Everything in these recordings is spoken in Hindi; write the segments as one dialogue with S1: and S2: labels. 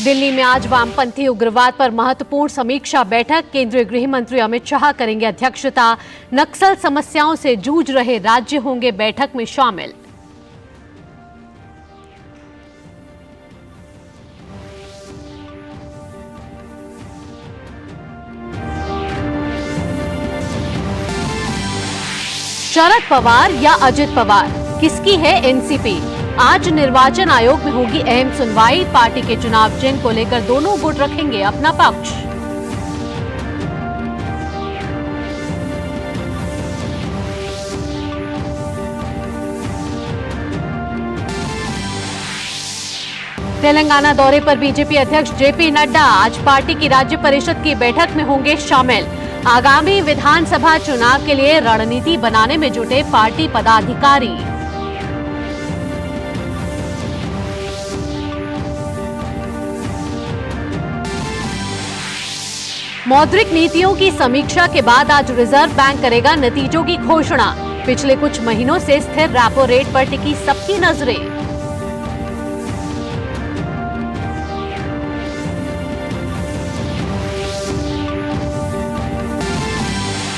S1: दिल्ली में आज वामपंथी उग्रवाद पर महत्वपूर्ण समीक्षा बैठक। केंद्रीय गृह मंत्री अमित शाह करेंगे अध्यक्षता। नक्सल समस्याओं से जूझ रहे राज्य होंगे बैठक में शामिल। शरद पवार या अजित पवार, किसकी है एनसीपी? आज निर्वाचन आयोग में होगी अहम सुनवाई। पार्टी के चुनाव चिन्ह को लेकर दोनों गुट रखेंगे अपना पक्ष। तेलंगाना दौरे पर बीजेपी अध्यक्ष जेपी नड्डा आज पार्टी की राज्य परिषद की बैठक में होंगे शामिल। आगामी विधानसभा चुनाव के लिए रणनीति बनाने में जुटे पार्टी पदाधिकारी। मौद्रिक नीतियों की समीक्षा के बाद आज रिजर्व बैंक करेगा नतीजों की घोषणा। पिछले कुछ महीनों से स्थिर रेपो रेट पर टिकी सबकी नजरें।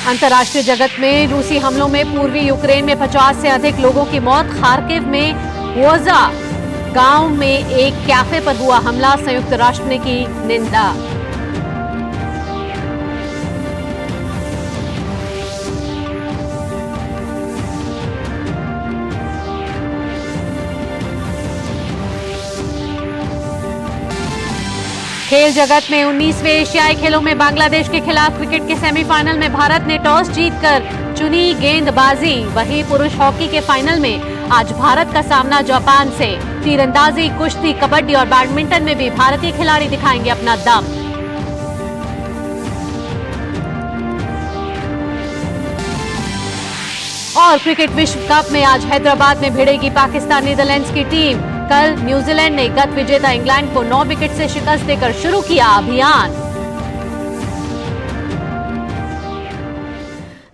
S1: अंतर्राष्ट्रीय जगत में रूसी हमलों में पूर्वी यूक्रेन में 50 से अधिक लोगों की मौत। खार्किव में वोजा गांव में एक कैफे पर हुआ हमला। संयुक्त राष्ट्र ने की निंदा। खेल जगत में 19वें एशियाई खेलों में बांग्लादेश के खिलाफ क्रिकेट के सेमीफाइनल में भारत ने टॉस जीतकर चुनी गेंदबाजी। वहीं पुरुष हॉकी के फाइनल में आज भारत का सामना जापान से। तीरंदाजी, कुश्ती, कबड्डी और बैडमिंटन में भी भारतीय खिलाड़ी दिखाएंगे अपना दम। और क्रिकेट विश्व कप में आज हैदराबाद में भिड़ेगी पाकिस्तान नीदरलैंड्स की टीम। कल न्यूजीलैंड ने गत विजेता इंग्लैंड को 9 विकेट से शिकस्त देकर शुरू किया अभियान।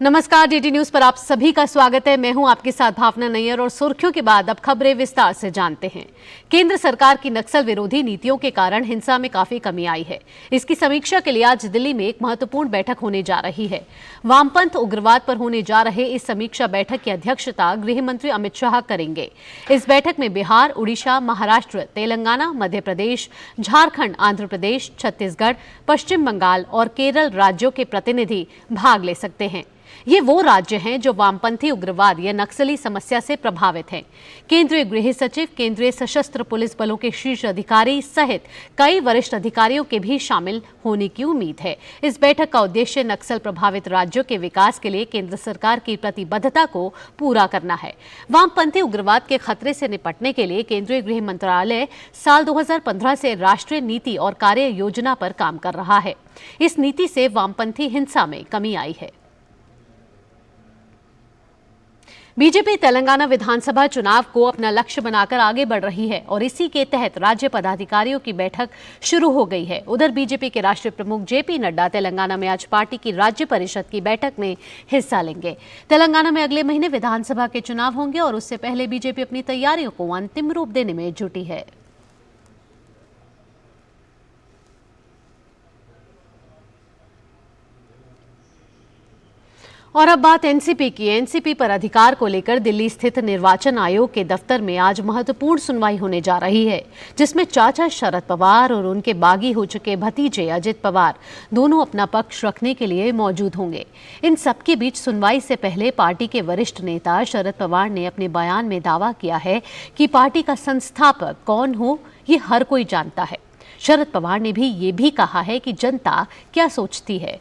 S1: नमस्कार, डीडी न्यूज पर आप सभी का स्वागत है। मैं हूं आपके साथ भावना नैयर और सुर्खियों के बाद अब खबरें विस्तार से जानते हैं। केंद्र सरकार की नक्सल विरोधी नीतियों के कारण हिंसा में काफी कमी आई है। इसकी समीक्षा के लिए आज दिल्ली में एक महत्वपूर्ण बैठक होने जा रही है। वामपंथ उग्रवाद पर होने जा रहे इस समीक्षा बैठक की अध्यक्षता गृह मंत्री अमित शाह करेंगे। इस बैठक में बिहार, उड़ीसा, महाराष्ट्र, तेलंगाना, मध्य प्रदेश, झारखंड, आंध्र प्रदेश, छत्तीसगढ़, पश्चिम बंगाल और केरल राज्यों के प्रतिनिधि भाग ले सकते हैं। ये वो राज्य हैं जो वामपंथी उग्रवाद या नक्सली समस्या से प्रभावित हैं। केंद्रीय गृह सचिव, केंद्रीय सशस्त्र पुलिस बलों के शीर्ष अधिकारी सहित कई वरिष्ठ अधिकारियों के भी शामिल होने की उम्मीद है। इस बैठक का उद्देश्य नक्सल प्रभावित राज्यों के विकास के लिए केंद्र सरकार की प्रतिबद्धता को पूरा करना है। वामपंथी उग्रवाद के खतरे से निपटने के लिए केंद्रीय गृह मंत्रालय साल 2015 से राष्ट्रीय नीति और कार्य योजना पर काम कर रहा है। इस नीति से वामपंथी हिंसा में कमी आई है। बीजेपी तेलंगाना विधानसभा चुनाव को अपना लक्ष्य बनाकर आगे बढ़ रही है और इसी के तहत राज्य पदाधिकारियों की बैठक शुरू हो गई है। उधर बीजेपी के राष्ट्रीय प्रमुख जेपी नड्डा तेलंगाना में आज पार्टी की राज्य परिषद की बैठक में हिस्सा लेंगे। तेलंगाना में अगले महीने विधानसभा के चुनाव होंगे और उससे पहले बीजेपी अपनी तैयारियों को अंतिम रूप देने में जुटी है। और अब बात एनसीपी की। एनसीपी पर अधिकार को लेकर दिल्ली स्थित निर्वाचन आयोग के दफ्तर में आज महत्वपूर्ण सुनवाई होने जा रही है, जिसमें चाचा शरद पवार और उनके बागी हो चुके भतीजे अजित पवार दोनों अपना पक्ष रखने के लिए मौजूद होंगे। इन सबके बीच सुनवाई से पहले पार्टी के वरिष्ठ नेता शरद पवार ने अपने बयान में दावा किया है कि पार्टी का संस्थापक कौन हो ये हर कोई जानता है। शरद पवार ने भी ये भी कहा है कि जनता क्या सोचती है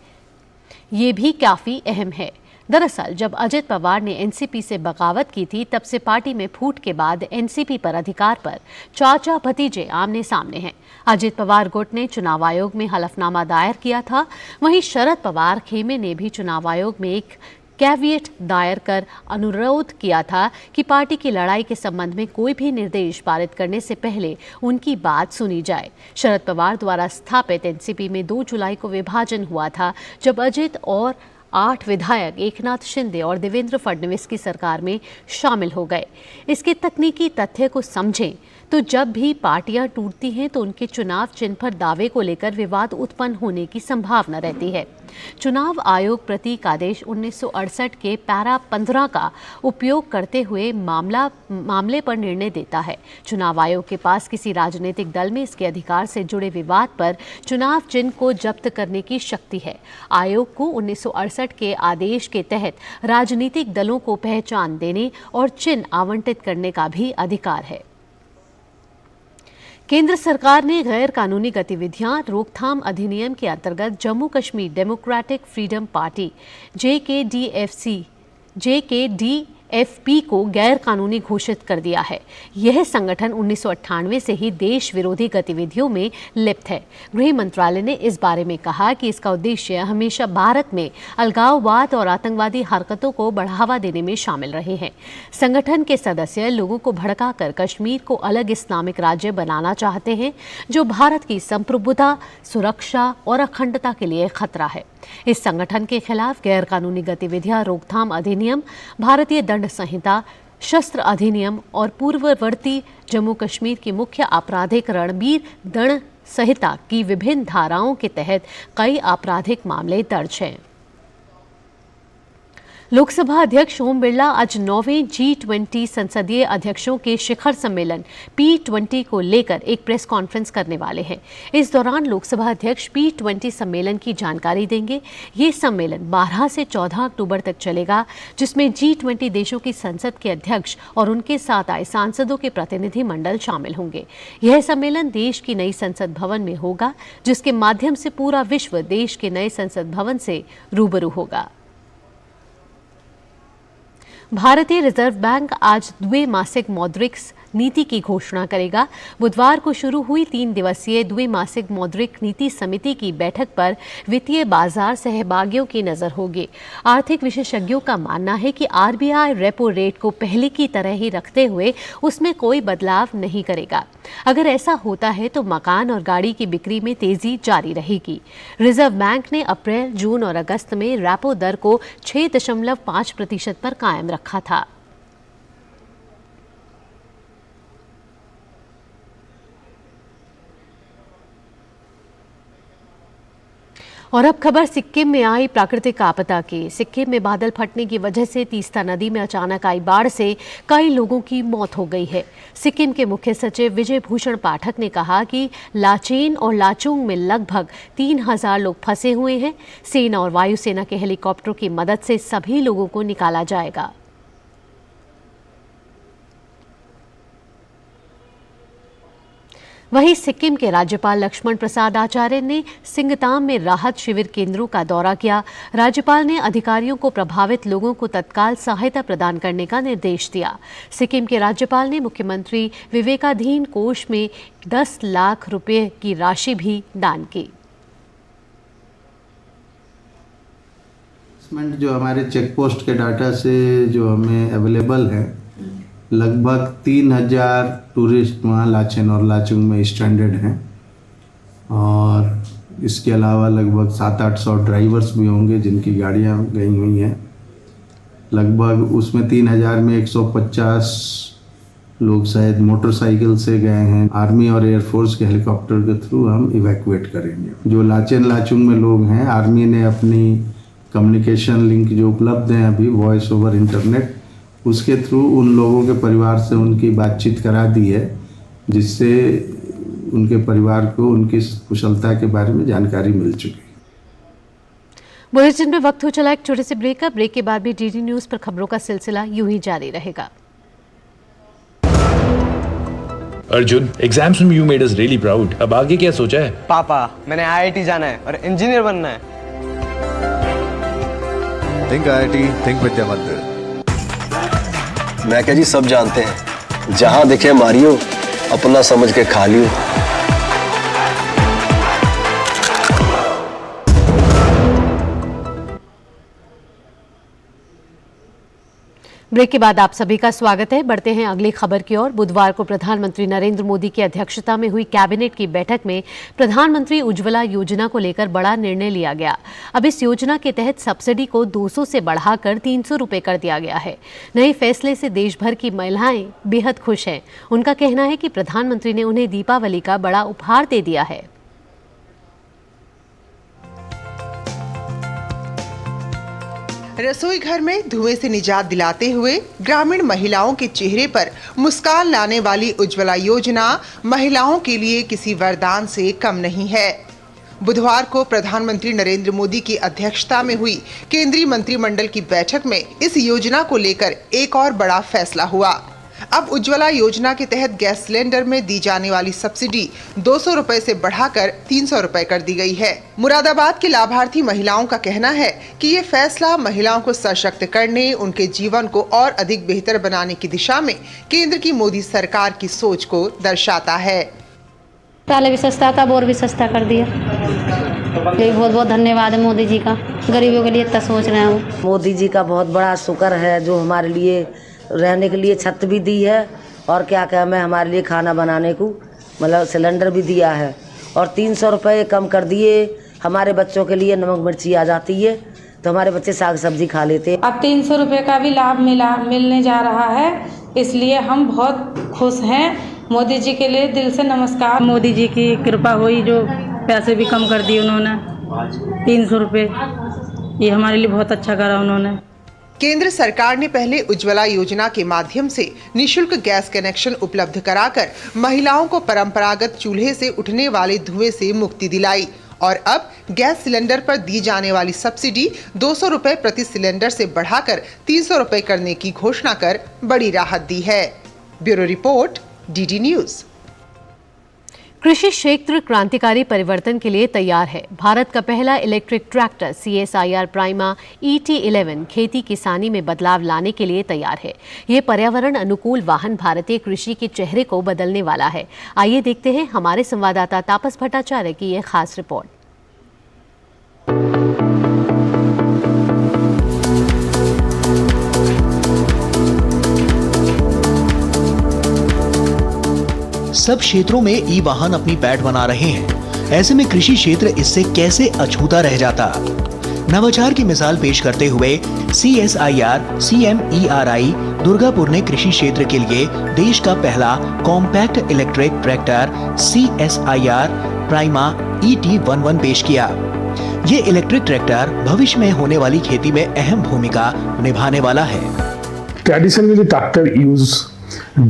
S1: ये भी काफी अहम है। दरअसल जब अजित पवार ने एनसीपी से बगावत की थी, तब से पार्टी में फूट के बाद एनसीपी पर अधिकार पर चाचा भतीजे आमने सामने हैं। अजित पवार गुट ने चुनाव आयोग में हलफनामा दायर किया था। वहीं शरद पवार खेमे ने भी चुनाव आयोग में एक कैविएट दायर कर अनुरोध किया था कि पार्टी की लड़ाई के संबंध में कोई भी निर्देश पारित करने से पहले उनकी बात सुनी जाए। शरद पवार द्वारा स्थापित एनसीपी में 2 जुलाई को विभाजन हुआ था, जब अजित और 8 विधायक एकनाथ शिंदे और देवेंद्र फडणवीस की सरकार में शामिल हो गए। इसके तकनीकी तथ्य को समझें तो जब भी पार्टियां टूटती हैं तो उनके चुनाव चिन्ह पर दावे को लेकर विवाद उत्पन्न होने की संभावना रहती है। चुनाव आयोग प्रतीक आदेश 1968 के पैरा 15 का उपयोग करते हुए मामले पर निर्णय देता है। चुनाव आयोग के पास किसी राजनीतिक दल में इसके अधिकार से जुड़े विवाद पर चुनाव चिन्ह को जब्त करने की शक्ति है। आयोग को 1968 के आदेश के तहत राजनीतिक दलों को पहचान देने और चिन्ह आवंटित करने का भी अधिकार है। केंद्र सरकार ने गैर कानूनी गतिविधियां रोकथाम अधिनियम के अंतर्गत Jammu Kashmir democratic freedom party JKDFP को गैर कानूनी घोषित कर दिया है। यह संगठन 1998 से ही देश विरोधी गतिविधियों में लिप्त है। गृह मंत्रालय ने इस बारे में कहा कि इसका उद्देश्य हमेशा भारत में अलगाववाद और आतंकवादी हरकतों को बढ़ावा देने में शामिल रहे हैं। संगठन के सदस्य लोगों को भड़काकर कश्मीर को अलग इस्लामिक राज्य बनाना चाहते हैं, जो भारत की संप्रभुता, सुरक्षा और अखंडता के लिए खतरा है। इस संगठन के खिलाफ गैर कानूनी गतिविधियां रोकथाम अधिनियम, भारतीय दंड संहिता, शस्त्र अधिनियम और पूर्ववर्ती जम्मू कश्मीर की मुख्य आपराधिक रणबीर दंड संहिता की विभिन्न धाराओं के तहत कई आपराधिक मामले दर्ज हैं। लोकसभा अध्यक्ष ओम बिरला आज 9वें G20 संसदीय अध्यक्षों के शिखर सम्मेलन P20 को लेकर एक प्रेस कॉन्फ्रेंस करने वाले हैं। इस दौरान लोकसभा अध्यक्ष P20 सम्मेलन की जानकारी देंगे। ये सम्मेलन 12 से 14 अक्टूबर तक चलेगा, जिसमें G20 देशों की संसद के अध्यक्ष और उनके साथ आए सांसदों के प्रतिनिधि मंडल शामिल होंगे। यह सम्मेलन देश की नई संसद भवन में होगा, जिसके माध्यम से पूरा विश्व देश के नए संसद भवन से रूबरू होगा। भारतीय रिजर्व बैंक आज द्विमासिक मौद्रिक नीति की घोषणा करेगा। बुधवार को शुरू हुई 3 दिवसीय द्विमासिक मौद्रिक नीति समिति की बैठक पर वित्तीय बाजार सहभागियों की नजर होगी। आर्थिक विशेषज्ञों का मानना है कि आरबीआई रेपो रेट को पहले की तरह ही रखते हुए उसमें कोई बदलाव नहीं करेगा। अगर ऐसा होता है तो मकान और गाड़ी की बिक्री में तेजी जारी रहेगी। रिजर्व बैंक ने अप्रैल, जून और अगस्त में रेपो दर को 6.5% पर कायम रखा था। और अब खबर सिक्किम में आई प्राकृतिक आपदा की। सिक्किम में बादल फटने की वजह से तीस्ता नदी में अचानक आई बाढ़ से कई लोगों की मौत हो गई है। सिक्किम के मुख्य सचिव विजय भूषण पाठक ने कहा कि लाचेन और लाचुंग में लगभग 3000 लोग फंसे हुए हैं। सेना और वायुसेना के हेलीकॉप्टरों की मदद से सभी लोगों को निकाला जाएगा। वहीं सिक्किम के राज्यपाल लक्ष्मण प्रसाद आचार्य ने सिंगताम में राहत शिविर केंद्रों का दौरा किया। राज्यपाल ने अधिकारियों को प्रभावित लोगों को तत्काल सहायता प्रदान करने का निर्देश दिया। सिक्किम के राज्यपाल ने मुख्यमंत्री विवेकाधीन कोष में 10 लाख रुपए की राशि भी दान की।
S2: जो हमारे चेक पोस्ट के डाटा से जो हमें अवेलेबल है, लगभग 3000 टूरिस्ट वहाँ लाचेन और लाचुंग में स्ट्रैंडेड हैं और इसके अलावा लगभग 700-800 ड्राइवर्स भी होंगे जिनकी गाड़ियाँ गई हुई हैं। लगभग उसमें 3000 में 150 लोग शायद मोटरसाइकिल से गए हैं। आर्मी और एयरफोर्स के हेलीकॉप्टर के थ्रू हम इवैक्यूएट करेंगे। जो लाचेन लाचुंग में लोग हैं, आर्मी ने अपनी कम्युनिकेशन लिंक जो उपलब्ध हैं अभी वॉइस ओवर इंटरनेट, उसके थ्रू उन लोगों के परिवार से उनकी बातचीत करा दी है, जिससे उनके परिवार को उनकी कुशलता के बारे में जानकारी मिल चुकी है।
S1: बुलेटिन में वक्त हो चला एक छोटे से ब्रेक का। ब्रेक के बाद भी डीडी न्यूज पर खबरों का सिलसिला यूं ही जारी रहेगा।
S3: अर्जुन, एग्जाम्स में you made us really proud. अब आगे क्या सोचा है?
S4: पापा, मैंने आईआईटी जाना है और इंजीनियर बनना है।
S5: थिंक आईआईटी, थिंक विद्या मंदिर।
S6: मैं क्या जी, सब जानते हैं, जहां दिखे मारियो, अपना समझ के खा लियो।
S1: ब्रेक के बाद आप सभी का स्वागत है। बढ़ते हैं अगली खबर की ओर। बुधवार को प्रधानमंत्री नरेंद्र मोदी की अध्यक्षता में हुई कैबिनेट की बैठक में प्रधानमंत्री उज्ज्वला योजना को लेकर बड़ा निर्णय लिया गया। अब इस योजना के तहत सब्सिडी को 200 से बढ़ाकर 300 रुपए कर दिया गया है। नए फैसले से देश भर की महिलाएं बेहद खुश हैं। उनका कहना है कि प्रधानमंत्री ने उन्हें दीपावली का बड़ा उपहार दे दिया है।
S7: रसोई घर में धुएं से निजात दिलाते हुए ग्रामीण महिलाओं के चेहरे पर मुस्कान लाने वाली उज्ज्वला योजना महिलाओं के लिए किसी वरदान से कम नहीं है। बुधवार को प्रधानमंत्री नरेंद्र मोदी की अध्यक्षता में हुई केंद्रीय मंत्रिमंडल की बैठक में इस योजना को लेकर एक और बड़ा फैसला हुआ। अब उज्ज्वला योजना के तहत गैस सिलेंडर में दी जाने वाली सब्सिडी 200 रुपए से बढ़ाकर 300 रुपए कर दी गई है। मुरादाबाद के लाभार्थी महिलाओं का कहना है कि ये फैसला महिलाओं को सशक्त करने, उनके जीवन को और अधिक बेहतर बनाने की दिशा में केंद्र की मोदी सरकार की सोच को दर्शाता है।
S8: पहले भी सस्ता था, और भी सस्ता कर दिया। बहुत बहुत धन्यवाद है मोदी जी का, गरीबों के लिए इतना सोच रहे हैं।
S9: मोदी जी का बहुत बड़ा शुक्र है जो हमारे लिए रहने के लिए छत भी दी है और क्या क्या मैं हमारे लिए खाना बनाने को मतलब सिलेंडर भी दिया है और 300 रुपये कम कर दिए। हमारे बच्चों के लिए नमक मिर्ची आ जाती है तो हमारे बच्चे साग सब्जी खा लेते।
S10: अब 300 रुपये का भी लाभ मिलने जा रहा है, इसलिए हम बहुत खुश हैं। मोदी जी के लिए दिल से नमस्कार।
S11: मोदी जी की कृपा हुई, जो पैसे भी कम कर दिए उन्होंने 300 रुपये, ये हमारे लिए बहुत अच्छा करा उन्होंने।
S7: केंद्र सरकार ने पहले उज्ज्वला योजना के माध्यम से निशुल्क गैस कनेक्शन उपलब्ध कराकर महिलाओं को परंपरागत चूल्हे से उठने वाले धुएं से मुक्ति दिलाई और अब गैस सिलेंडर पर दी जाने वाली सब्सिडी 200 रुपए प्रति सिलेंडर से बढ़ाकर 300 रुपए करने की घोषणा कर बड़ी राहत दी है। Bureau report, DD news.
S1: कृषि क्षेत्र क्रांतिकारी परिवर्तन के लिए तैयार है। भारत का पहला electric tractor CSIR prima ET11 खेती किसानी में बदलाव लाने के लिए तैयार है। ये पर्यावरण अनुकूल वाहन भारतीय कृषि के चेहरे को बदलने वाला है। आइए देखते हैं हमारे संवाददाता तापस भट्टाचार्य की यह खास रिपोर्ट।
S12: सब क्षेत्रों में ई वाहन अपनी पैठ बना रहे हैं। ऐसे में कृषि क्षेत्र इससे कैसे अछूता रह जाता। नवाचार की मिसाल पेश करते हुए CSIR CMERI दुर्गापुर ने कृषि क्षेत्र के लिए देश का पहला compact electric tractor CSIR prima ET11 पेश किया। ये इलेक्ट्रिक ट्रैक्टर भविष्य में होने वाली खेती में अहम भूमिका निभाने वाला है।
S13: Traditionally, tractor use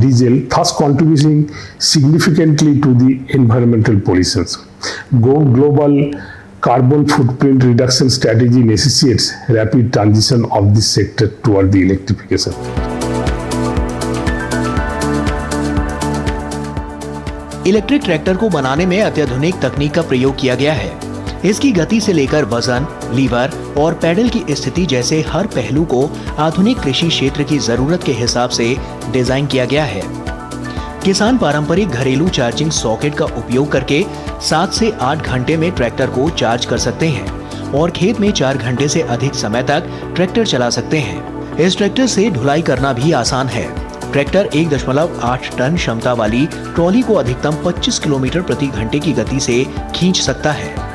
S13: diesel, thus contributing significantly to the environmental pollutions. Global carbon footprint reduction strategy necessitates rapid transition of this sector toward the electrification.
S12: Electric tractor को बनाने में अत्याधुनिक तकनीक का प्रयोग किया गया है। इसकी गति से लेकर वजन, लीवर और पैडल की स्थिति जैसे हर पहलू को आधुनिक कृषि क्षेत्र की जरूरत के हिसाब से डिजाइन किया गया है। किसान पारंपरिक घरेलू चार्जिंग सॉकेट का उपयोग करके 7 से 8 घंटे में ट्रैक्टर को चार्ज कर सकते हैं और खेत में 4 घंटे से अधिक समय तक ट्रैक्टर चला सकते हैं। इस ट्रैक्टर से ढुलाई करना भी आसान है। ट्रैक्टर 1.8 टन क्षमता वाली ट्रॉली को अधिकतम 25 किलोमीटर प्रति घंटे की गति से खींच सकता है।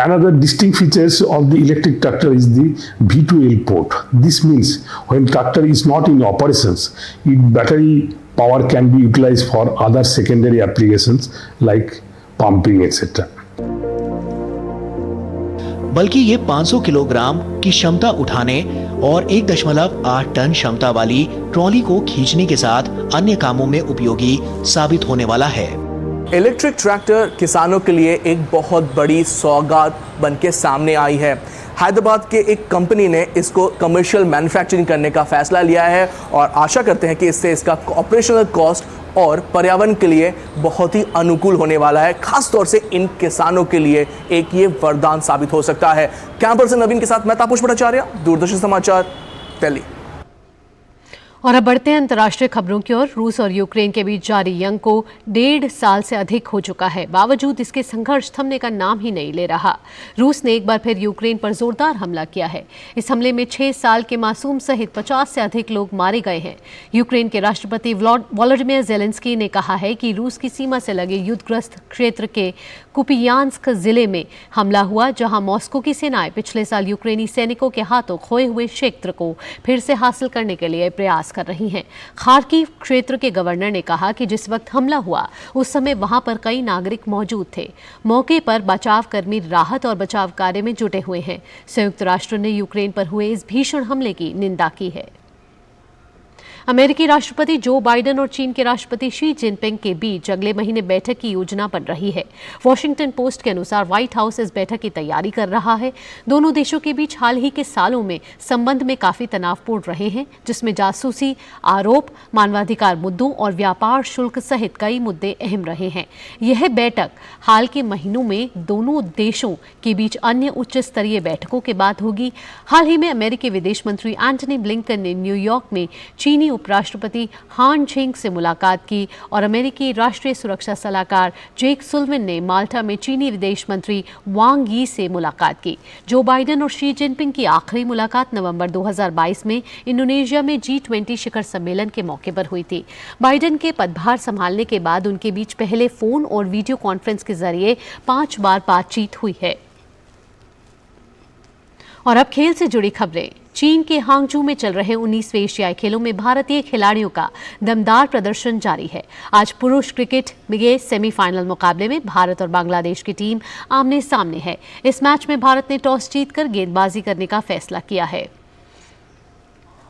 S13: Another distinct features of the electric tractor is the V2L port. This means when tractor is not in operations, its battery power can be utilized for other secondary applications like pumping etc.
S12: बल्कि ये 500 किलोग्राम की क्षमता उठाने और 1.8 टन क्षमता वाली ट्रॉली को खींचने के साथ अन्य कामों में उपयोगी साबित होने वाला है।
S14: इलेक्ट्रिक ट्रैक्टर किसानों के लिए एक बहुत बड़ी सौगात बनके सामने आई है। हैदराबाद के एक कंपनी ने इसको कमर्शियल मैन्युफैक्चरिंग करने का फैसला लिया है और आशा करते हैं कि इससे इसका ऑपरेशनल कॉस्ट और पर्यावरण के लिए बहुत ही अनुकूल होने वाला है। खास तौर से इन किसानों के लिए एक ये वरदान साबित हो सकता है। कैमरा पर्सन नवीन के साथ मैं तापस भट्टाचार्य, दूरदर्शन समाचार, दिल्ली।
S1: और अब बढ़ते हैं अंतर्राष्ट्रीय खबरों की ओर। रूस और यूक्रेन के बीच जारी जंग को 1.5 साल से अधिक हो चुका है, बावजूद इसके संघर्ष थमने का नाम ही नहीं ले रहा। रूस ने एक बार फिर यूक्रेन पर जोरदार हमला किया है। इस हमले में 6 साल के मासूम सहित 50 से अधिक लोग मारे गए हैं। यूक्रेन के राष्ट्रपति वोलोडिमिर ज़ेलेंस्की ने कहा है कि रूस की सीमा से लगे युद्धग्रस्त क्षेत्र के कुपियान्स्क जिले में हमला हुआ, जहां मॉस्को की सेनाएं पिछले साल यूक्रेनी सैनिकों के हाथों खोए हुए क्षेत्र को फिर से हासिल करने के लिए प्रयास कर रही हैं। खार्किव क्षेत्र के गवर्नर ने कहा कि जिस वक्त हमला हुआ उस समय वहां पर कई नागरिक मौजूद थे। मौके पर बचाव कर्मी राहत और बचाव कार्य में जुटे हुए हैं। संयुक्त राष्ट्र ने यूक्रेन पर हुए इस भीषण हमले की निंदा की है। अमेरिकी राष्ट्रपति जो बाइडेन और चीन के राष्ट्रपति शी जिनपिंग के बीच अगले महीने बैठक की योजना बन रही है। वॉशिंगटन पोस्ट के अनुसार व्हाइट हाउस इस बैठक की तैयारी कर रहा है। दोनों देशों के बीच हाल ही के सालों में संबंध में काफी तनावपूर्ण रहे हैं, जिसमें जासूसी आरोप, मानवाधिकार मुद्दों और व्यापार शुल्क सहित कई मुद्दे अहम रहे हैं। यह बैठक हाल के महीनों में दोनों देशों के बीच अन्य उच्च स्तरीय बैठकों के बाद होगी। हाल ही में अमेरिकी विदेश मंत्री एंटनी ब्लिंकन ने न्यूयॉर्क में चीनी उपराष्ट्रपति हान झेंग से मुलाकात की और अमेरिकी राष्ट्रीय सुरक्षा सलाहकार जेक सुलिवन ने माल्टा में चीनी विदेश मंत्री वांग यी से मुलाकात की। जो बाइडेन और शी जिनपिंग की आखिरी मुलाकात नवंबर 2022 में इंडोनेशिया में G20 शिखर सम्मेलन के मौके पर हुई थी। बाइडेन के पदभार संभालने के बाद उनके बीच पहले फोन और वीडियो कॉन्फ्रेंस के जरिए 5 बार बातचीत हुई है। और अब खेल से जुड़ी खबरें। चीन के हांगझू में चल रहे 19वें एशियाई खेलों में भारतीय खिलाड़ियों का दमदार प्रदर्शन जारी है। आज पुरुष क्रिकेट में सेमीफाइनल मुकाबले में भारत और बांग्लादेश की टीम आमने सामने है। इस मैच में भारत ने टॉस जीतकर गेंदबाजी करने का फैसला किया है।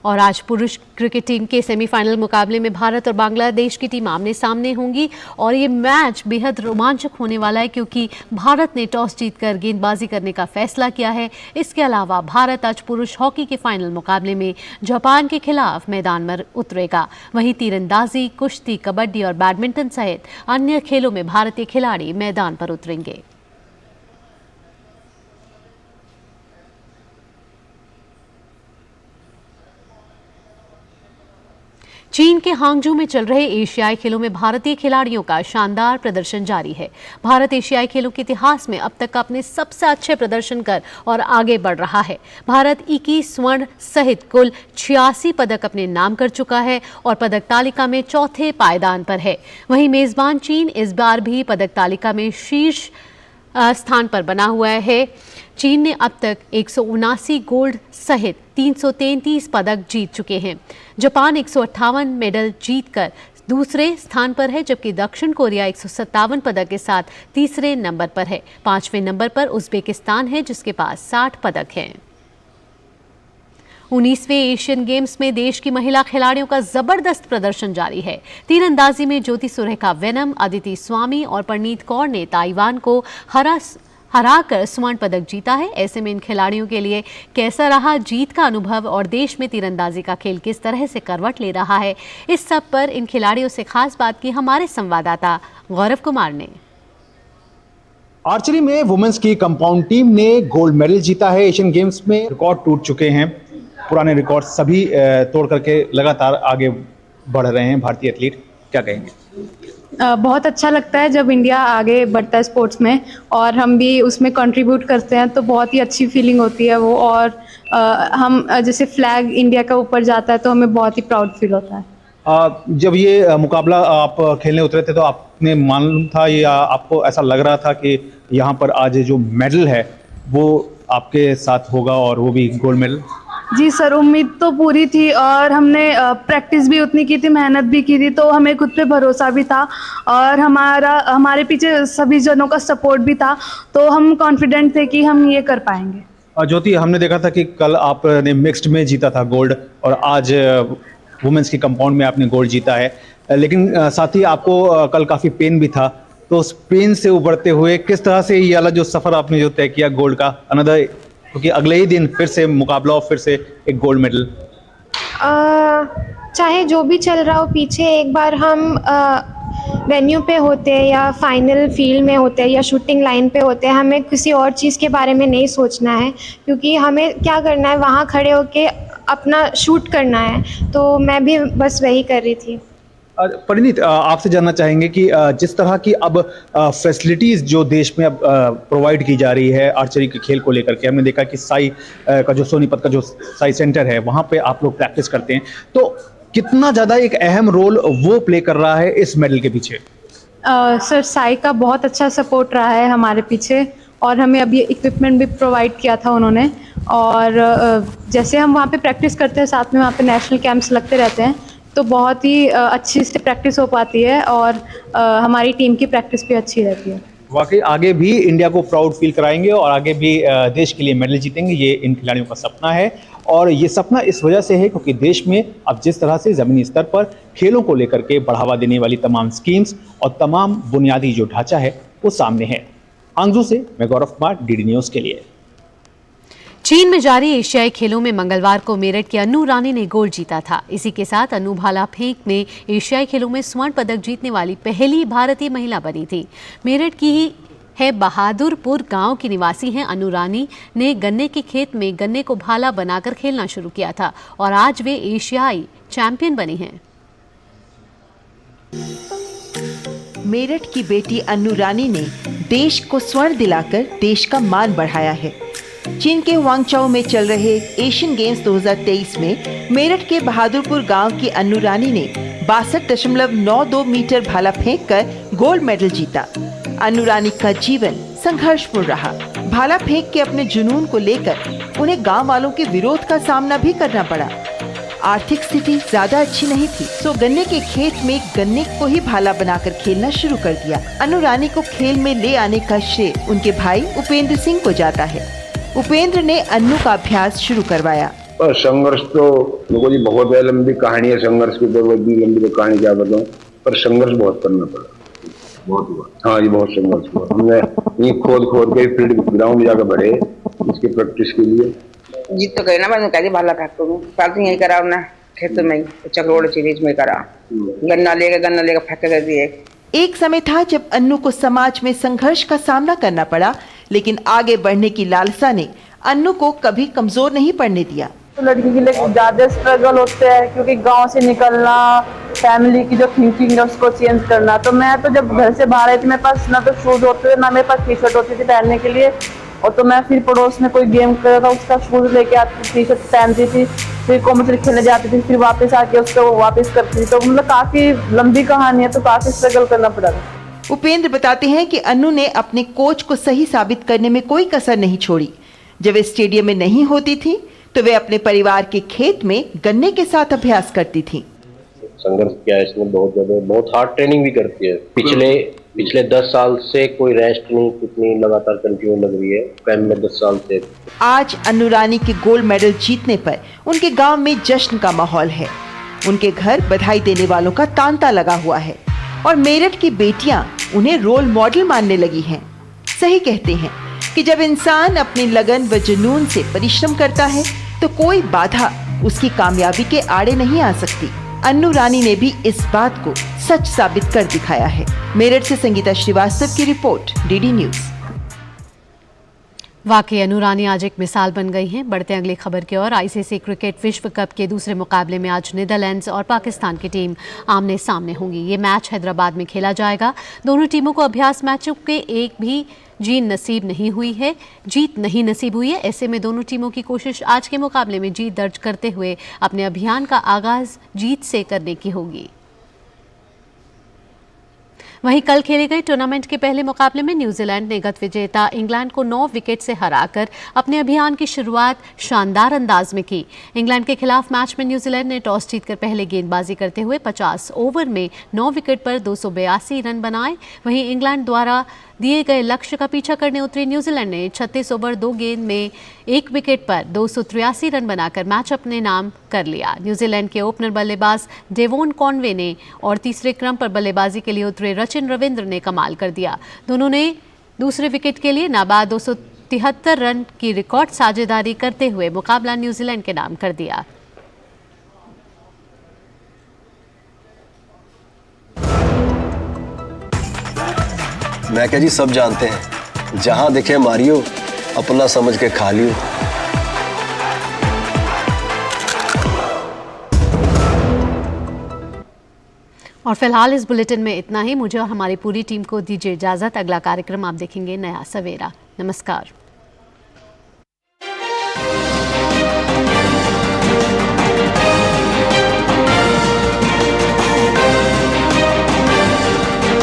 S1: और आज पुरुष क्रिकेट टीम के सेमीफाइनल मुकाबले में भारत और बांग्लादेश की टीम आमने सामने होंगी और ये मैच बेहद रोमांचक होने वाला है, क्योंकि भारत ने टॉस जीतकर गेंदबाजी करने का फैसला किया है। इसके अलावा भारत आज पुरुष हॉकी के फाइनल मुकाबले में जापान के खिलाफ मैदान में उतरेगा। वहीं तीरंदाजी, कुश्ती, कबड्डी और बैडमिंटन सहित अन्य खेलों में भारतीय खिलाड़ी मैदान पर उतरेंगे। चीन के हांगझू में चल रहे एशियाई खेलों में भारतीय खिलाड़ियों का शानदार प्रदर्शन जारी है। भारत एशियाई खेलों के इतिहास में अब तक का अपने सबसे अच्छे प्रदर्शन कर और आगे बढ़ रहा है। भारत 21 स्वर्ण सहित कुल 86 पदक अपने नाम कर चुका है और पदक तालिका में चौथे पायदान पर है। वहीं मेजबान चीन इस बार भी पदक तालिका में शीर्ष स्थान पर बना हुआ है। चीन ने अब तक 179 गोल्ड सहित 333 पदक जीत चुके हैं। जापान 158 मेडल जीतकर दूसरे स्थान पर है, जबकि दक्षिण कोरिया 157 पदक के साथ तीसरे नंबर पर है। 5वें नंबर पर उज्बेकिस्तान है, जिसके पास 60 पदक हैं। 19वें एशियन गेम्स में देश की महिला खिलाड़ियों का जबरदस्त प्रदर्शन जारी है। तीरंदाजी में ज्योति सुरेखा वेनम, अदिति स्वामी और परनीत कौर ने ताइवान को हराकर स्वर्ण पदक जीता है। ऐसे में इन खिलाड़ियों के लिए कैसा रहा जीत का अनुभव और देश में तीरंदाजी का खेल किस तरह से करवट ले रहा है, इस सब पर इन खिलाड़ियों से खास बात की हमारे संवाददाता गौरव कुमार ने।
S15: आर्चरी में वुमेन्स की कंपाउंड टीम ने गोल्ड मेडल जीता है। एशियन गेम्स में रिकॉर्ड टूट चुके हैं, पुराने रिकॉर्ड सभी तोड़ करके लगातार आगे बढ़ रहे हैं भारतीय एथलीट। क्या कहेंगे?
S16: बहुत अच्छा लगता है जब इंडिया आगे बढ़ता है स्पोर्ट्स में और हम भी उसमें कंट्रीब्यूट करते हैं, तो बहुत ही अच्छी फीलिंग होती है वो। और हम जैसे फ्लैग इंडिया का ऊपर जाता है तो हमें बहुत ही प्राउड फील होता है।
S15: जब ये मुकाबला आप खेलने उतरे थे तो आपने मालूम था या आपको ऐसा लग रहा था कि यहाँ पर आज जो मेडल है वो आपके साथ होगा और वो भी गोल्ड मेडल?
S16: जी सर, उम्मीद तो पूरी थी और हमने प्रैक्टिस भी उतनी की थी, मेहनत भी की थी, तो हमें खुद पे भरोसा भी था और हमारे पीछे सभी जनों का सपोर्ट भी था, तो हम कॉन्फिडेंट थे कि हम ये कर पाएंगे।
S15: ज्योति, हमने देखा था कि कल आपने मिक्स्ड में जीता था गोल्ड और आज वुमेन्स की कंपाउंड में आपने गोल्ड जीता है, लेकिन साथ ही आपको कल काफ़ी पेन भी था। तो उस पेन से उभरते हुए किस तरह से ये वाला जो सफ़र आपने जो तय किया गोल्ड का, अनदर, क्योंकि अगले ही दिन फिर से मुकाबला और फिर से एक गोल्ड मेडल?
S17: चाहे जो भी चल रहा हो पीछे, एक बार हम वेन्यू पे होते हैं या फाइनल फील्ड में होते हैं या शूटिंग लाइन पे होते हैं, हमें किसी और चीज़ के बारे में नहीं सोचना है, क्योंकि हमें क्या करना है, वहाँ खड़े होके अपना शूट करना है, तो मैं भी बस वही कर रही थी।
S15: परिणीत, आपसे जानना चाहेंगे कि जिस तरह की अब फैसिलिटीज जो देश में अब प्रोवाइड की जा रही है आर्चरी के खेल को लेकर के, हमने देखा कि साई का जो सोनीपत का जो साई सेंटर है वहाँ पे आप लोग प्रैक्टिस करते हैं, तो कितना ज़्यादा एक अहम रोल वो प्ले कर रहा है इस मेडल के पीछे?
S16: सर, साई का बहुत अच्छा सपोर्ट रहा है हमारे पीछे, और हमें अभी इक्विपमेंट भी प्रोवाइड किया था उन्होंने। और जैसे हम वहाँ पे प्रैक्टिस करते हैं, साथ में वहाँ पे नेशनल कैंप्स लगते रहते हैं, तो बहुत ही अच्छी से प्रैक्टिस हो पाती है और हमारी टीम की प्रैक्टिस भी अच्छी रहती है।
S15: वाकई आगे भी इंडिया को प्राउड फील कराएंगे और आगे भी देश के लिए मेडल जीतेंगे, ये इन खिलाड़ियों का सपना है। और ये सपना इस वजह से है क्योंकि देश में अब जिस तरह से ज़मीनी स्तर पर खेलों को लेकर के बढ़ावा देने वाली तमाम स्कीम्स और तमाम बुनियादी जो ढांचा है वो सामने है। आंगजू से मैं गौरव कुमार, डीडी न्यूज़ के लिए।
S1: चीन में जारी एशियाई खेलों में मंगलवार को मेरठ की अन्नू रानी ने गोल्ड जीता था। इसी के साथ अन्नू भाला फेंक में एशियाई खेलों में स्वर्ण पदक जीतने वाली पहली भारतीय महिला बनी थी। मेरठ की ही है बहादुरपुर गांव की निवासी हैं अन्नू रानी ने गन्ने के खेत में गन्ने को भाला बनाकर खेलना शुरू किया था और आज वे एशियाई चैंपियन बनी हैं।
S18: मेरठ की बेटी अन्नू रानी ने देश को स्वर्ण दिलाकर देश का मान बढ़ाया है। चीन के हुआंगचाओ में चल रहे एशियन गेम्स 2023 में मेरठ के बहादुरपुर गांव की अन्नू रानी ने 62.92 मीटर भाला फेंककर गोल्ड मेडल जीता। अन्नू रानी का जीवन संघर्षपूर्ण रहा। भाला फेंक के अपने जुनून को लेकर उन्हें गांव वालों के विरोध का सामना भी करना पड़ा। आर्थिक स्थिति ज्यादा अच्छी नहीं थी, तो गन्ने के खेत में गन्ने को ही भाला बनाकर खेलना शुरू कर दिया। अन्नू रानी को खेल में ले आने का श्रेय उनके भाई उपेंद्र सिंह को जाता है। उपेंद्र ने अन्नू का अभ्यास शुरू करवाया।
S19: और संघर्ष तो देखो जी बहुत है, लंबी कहानी है संघर्ष की, तो लंबी कहानी क्या बताऊं, पर संघर्ष बहुत करना पड़ा, बहुत हुआ। हाँ जी, बहुत संघर्ष हुआ। हमने ये खोद के फील्ड ग्राउंड जाकर बढ़े इसकी प्रैक्टिस के लिए।
S20: जीत तो गई ना, मैं कह दी भाला फेंकतो हूँ, पालतू यही करा ना, खेत में चक्रोड़ चीज में करा, गन्ना लेकर फेंक कर दिए।
S18: एक समय था जब अन्नू को समाज में संघर्ष का सामना करना पड़ा, लेकिन आगे बढ़ने की लालसा ने अन्नू को कभी कमजोर नहीं पड़ने दिया।
S11: तो लड़की के लिए ज्यादा स्ट्रगल होते हैं क्योंकि गांव से निकलना, फैमिली की जो थिंकिंग है उसको चेंज करना। तो मैं तो जब घर से बाहर आई थी, मेरे पास ना तो शूज होते थे ना मेरे पास टी शर्ट होती थी पहनने के लिए, और तो मैं फिर पड़ोस में कोई गेम कर रहा था उसका शूज लेके आती थी, टी शर्ट पहनती थी, फिर कॉमर्स खेलने जाती थी, फिर वापस आके उसको वापस करती थी। तो मतलब काफी लंबी कहानी है, तो काफी स्ट्रगल करना पड़ा था।
S18: उपेंद्र बताते हैं कि अन्नू ने अपने कोच को सही साबित करने में कोई कसर नहीं छोड़ी। जब वे स्टेडियम में नहीं होती थी तो वे अपने परिवार के खेत में गन्ने के साथ अभ्यास करती थी।
S21: संघर्ष किया इसमें बहुत ज्यादा, बहुत हार्ड ट्रेनिंग भी करती है। पिछले 10 साल से कोई रेस्ट नहीं, कितनी लगातार कंटिन्यू लग रही है कैंप में 10 साल से।
S18: आज अन्नू रानी के गोल्ड मेडल जीतने पर उनके गांव में जश्न का माहौल है। उनके घर बधाई देने वालों का तांता लगा हुआ है और मेरठ की बेटियां उन्हें रोल मॉडल मानने लगी हैं। सही कहते हैं कि जब इंसान अपनी लगन व जुनून से परिश्रम करता है तो कोई बाधा उसकी कामयाबी के आड़े नहीं आ सकती। अन्नू रानी ने भी इस बात को सच साबित कर दिखाया है। मेरठ से संगीता श्रीवास्तव की रिपोर्ट, डीडी न्यूज़।
S1: वाकई अन्नू रानी आज एक मिसाल बन गई हैं। बढ़ते अगली खबर की ओर। आईसीसी क्रिकेट विश्व कप के दूसरे मुकाबले में आज नीदरलैंड्स और पाकिस्तान की टीम आमने सामने होंगी। ये मैच हैदराबाद में खेला जाएगा। दोनों टीमों को अभ्यास मैचों के एक भी जीत नहीं नसीब हुई है। ऐसे में दोनों टीमों की कोशिश आज के मुकाबले में जीत दर्ज करते हुए अपने अभियान का आगाज जीत से करने की होगी। वहीं कल खेले गए टूर्नामेंट के पहले मुकाबले में न्यूजीलैंड ने गत विजेता इंग्लैंड को 9 विकेट से हराकर अपने अभियान की शुरुआत शानदार अंदाज में की। इंग्लैंड के खिलाफ मैच में न्यूजीलैंड ने टॉस जीतकर पहले गेंदबाजी करते हुए 50 ओवर में 9 विकेट पर 282 रन बनाए। वहीं इंग्लैंड द्वारा दिए गए लक्ष्य का पीछा करने उतरी न्यूजीलैंड ने 36 ओवर 2 गेंद में 1 विकेट पर 283 रन बनाकर मैच अपने नाम कर लिया। न्यूजीलैंड के ओपनर बल्लेबाज डेवोन कॉनवे ने और तीसरे क्रम पर बल्लेबाजी के लिए उतरे रचिन रविंद्र ने कमाल कर दिया। दोनों ने दूसरे विकेट के लिए नाबाद 273 रन की रिकॉर्ड साझेदारी करते हुए मुकाबला न्यूजीलैंड के नाम कर दिया।
S6: मैं क्या जी, सब जानते हैं जहां दिखे मारियो, अपना समझ के खा लियो।
S1: और फिलहाल इस बुलेटिन में इतना ही। मुझे और हमारी पूरी टीम को दीजिए इजाजत। अगला कार्यक्रम आप देखेंगे नया सवेरा। नमस्कार।